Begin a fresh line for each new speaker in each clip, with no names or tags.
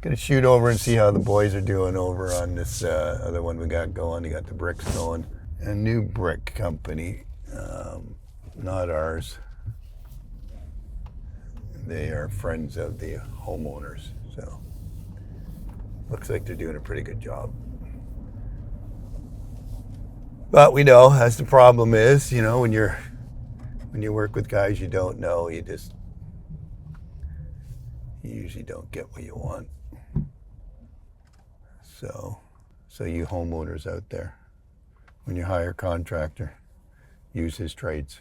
Gonna shoot over and see how the boys are doing over on this other one we got going. You got the bricks going. A new brick company, not ours. They are friends of the homeowners, so looks like they're doing a pretty good job. But we know, as the problem is, you know, when you work with guys you don't know, you usually don't get what you want. So you homeowners out there, when you hire a contractor, use his trades.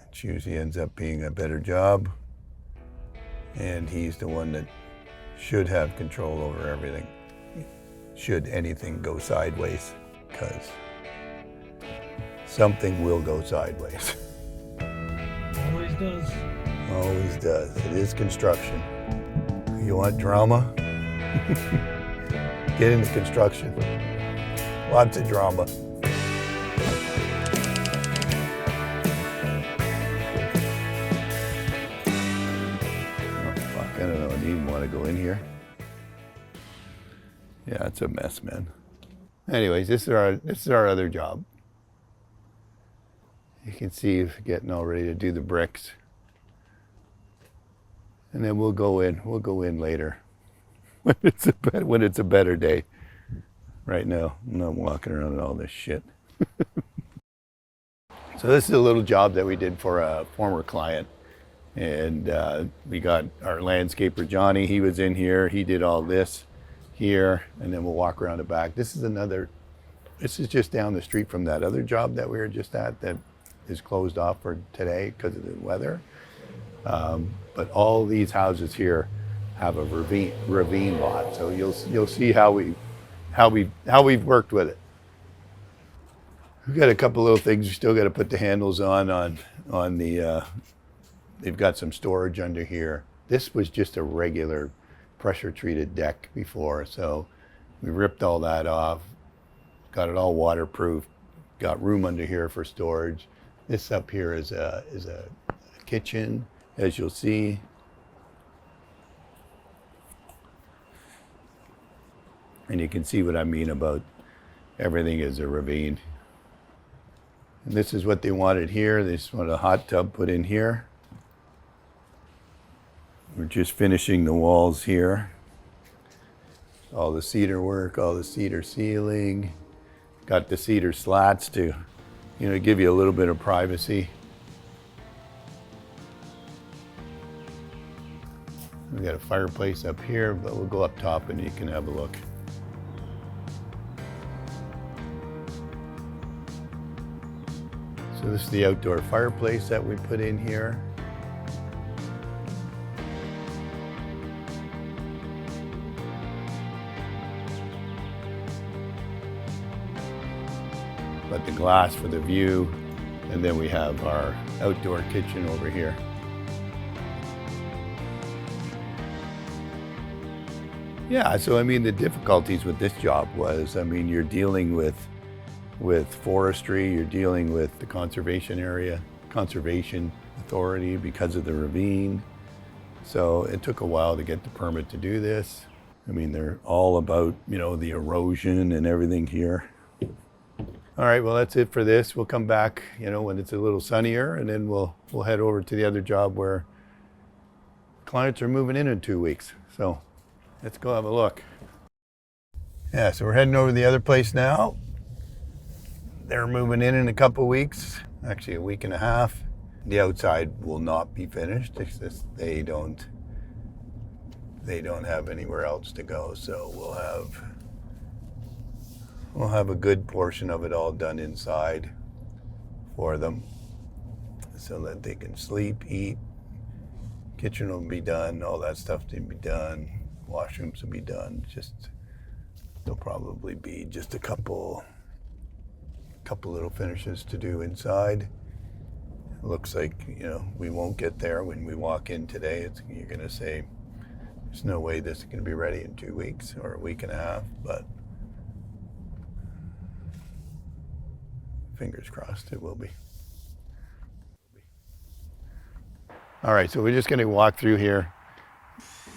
It usually ends up being a better job, and he's the one that should have control over everything, should anything go sideways, because something will go sideways.
Always does.
Always does. It is construction. You want drama? Get into construction. Lots of drama. Oh, fuck, I don't know. Do you even want to go in here? Yeah, it's a mess, man. Anyways, this is our other job. You can see if getting all ready to do the bricks. And then we'll go in. We'll go in later when it's a better day. Right now, I'm not walking around in all this shit. So this is a little job that we did for a former client. And we got our landscaper, Johnny. He was in here. He did all this here. And then we'll walk around the back. This is just down the street from that other job that we were just at that is closed off for today because of the weather. But all these houses here have a ravine lot, so you'll see how we've worked with it. We've got a couple little things we still got to put the handles on the. They've got some storage under here. This was just a regular pressure treated deck before, so we ripped all that off, got it all waterproof, got room under here for storage. This up here is a kitchen, as you'll see. And you can see what I mean about everything is a ravine. And this is what they wanted here. They just wanted a hot tub put in here. We're just finishing the walls here. All the cedar work, all the cedar ceiling. Got the cedar slats to, give you a little bit of privacy. We got a fireplace up here, but we'll go up top and you can have a look. So this is the outdoor fireplace that we put in here. Got the glass for the view, and then we have our outdoor kitchen over here. Yeah, so I mean, the difficulties with this job was, you're dealing with forestry, you're dealing with the conservation authority because of the ravine. So it took a while to get the permit to do this. They're all about, the erosion and everything here. All right, well, that's it for this. We'll come back, when it's a little sunnier, and then we'll head over to the other job where clients are moving in 2 weeks. So let's go have a look. Yeah, so we're heading over to the other place now. They're moving in a couple of weeks, actually a week and a half. The outside will not be finished. It's just they don't have anywhere else to go, so we'll have a good portion of it all done inside for them so that they can sleep, eat. Kitchen will be done, all that stuff to be done. Washrooms will be done. There'll probably be just a couple little finishes to do inside. It looks like, we won't get there when we walk in today. You're going to say, there's no way this is going to be ready in 2 weeks or a week and a half, but fingers crossed it will be. All right, so we're just going to walk through here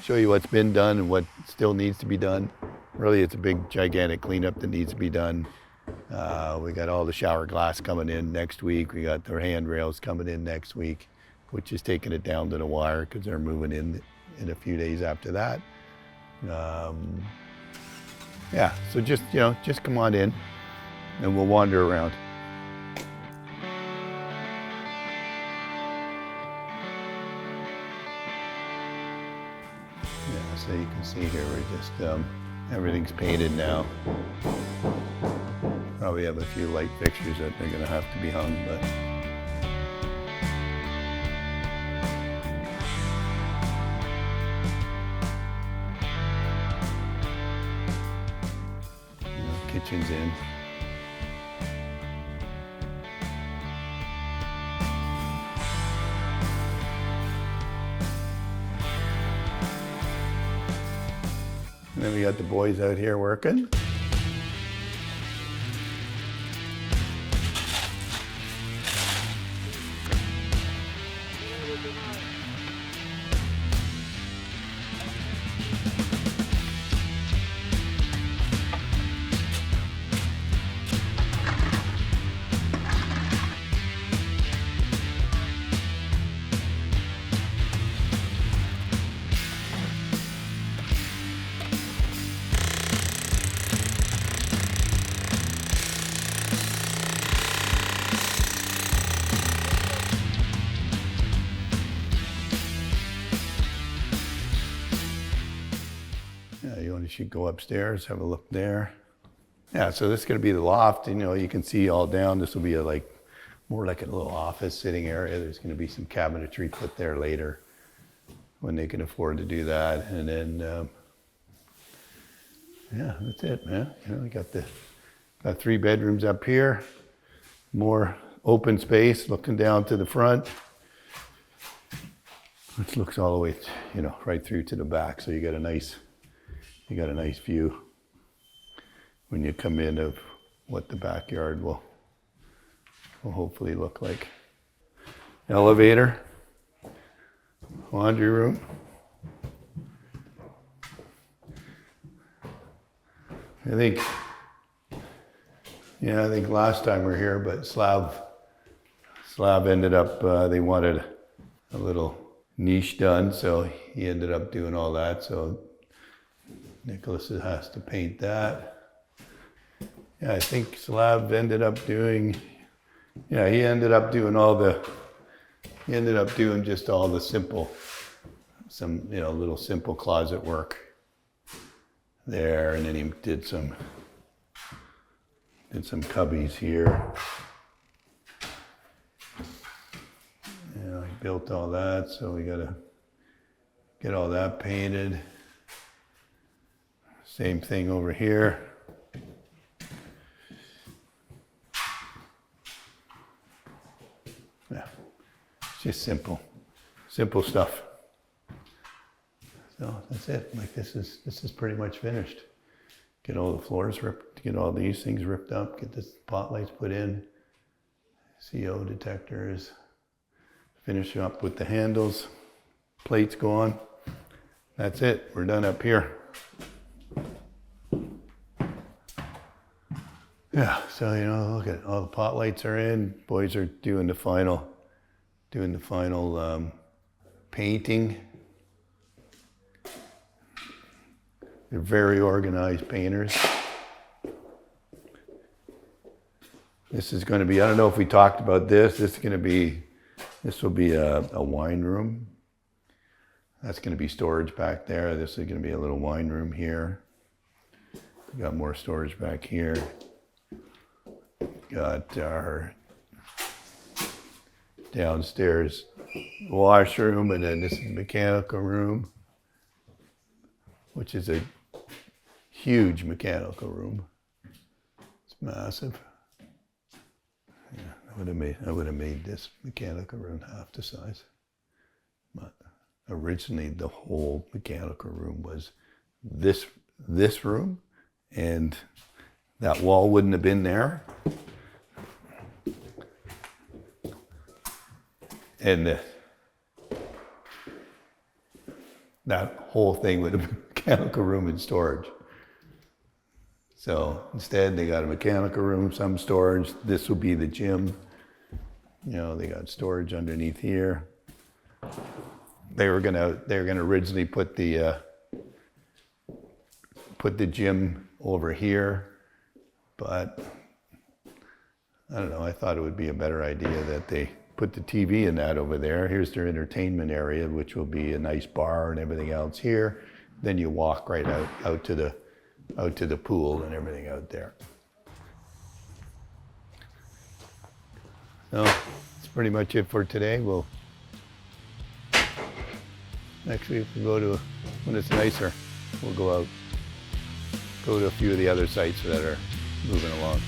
show you what's been done and what still needs to be done. Really, it's a big, gigantic cleanup that needs to be done. We got all the shower glass coming in next week. We got the handrails coming in next week, which is taking it down to the wire because they're moving in a few days after that. Yeah, so just, just come on in and we'll wander around. Yeah, so you can see here, we're just, everything's painted now. Probably have a few light fixtures that they're gonna have to be hung, but. Kitchen's in. And then we got the boys out here working. You should go upstairs, have a look there. Yeah, so this is going to be the loft. You can see all down. This will be more like a little office sitting area. There's going to be some cabinetry put there later when they can afford to do that. And then, yeah, that's it, man. We got 3 bedrooms up here, more open space looking down to the front, which looks all the way, right through to the back. So you got a nice view when you come in of what the backyard will hopefully look like. Elevator, laundry room. I think last time we were here, but Slav ended up, they wanted a little niche done, so he ended up doing all that. So Nicholas has to paint that. Yeah, I think Slav ended up doing, he ended up doing just all the simple, little simple closet work there. And then he did some cubbies here. He built all that, so we gotta get all that painted. Same thing over here. Yeah, it's just simple stuff. So that's it. This is pretty much finished. Get all the floors ripped, get all these things ripped up, get the spotlights put in, CO detectors, finish up with the handles, plates go on. That's it. We're done up here. Yeah, so look at all the pot lights are in. Boys are doing the final painting. They're very organized painters. This is going to be, I don't know if we talked about this. This will be a wine room. That's going to be storage back there. This is going to be a little wine room here. We got more storage back here. Got our downstairs washroom, and then this is the mechanical room, which is a huge mechanical room. It's massive. Yeah, I would have made this mechanical room half the size. But originally, the whole mechanical room was this room, and that wall wouldn't have been there. And that whole thing with a mechanical room and storage. So instead, they got a mechanical room, some storage. This will be the gym. You know, they got storage underneath here. They were gonna originally put the gym over here, but I don't know. I thought it would be a better idea that they put the TV in that over there. Here's their entertainment area, which will be a nice bar and everything else here. Then you walk right out to the pool and everything out there. So that's pretty much it for today. We'll next week we'll go to, when it's nicer, we'll go to a few of the other sites that are moving along.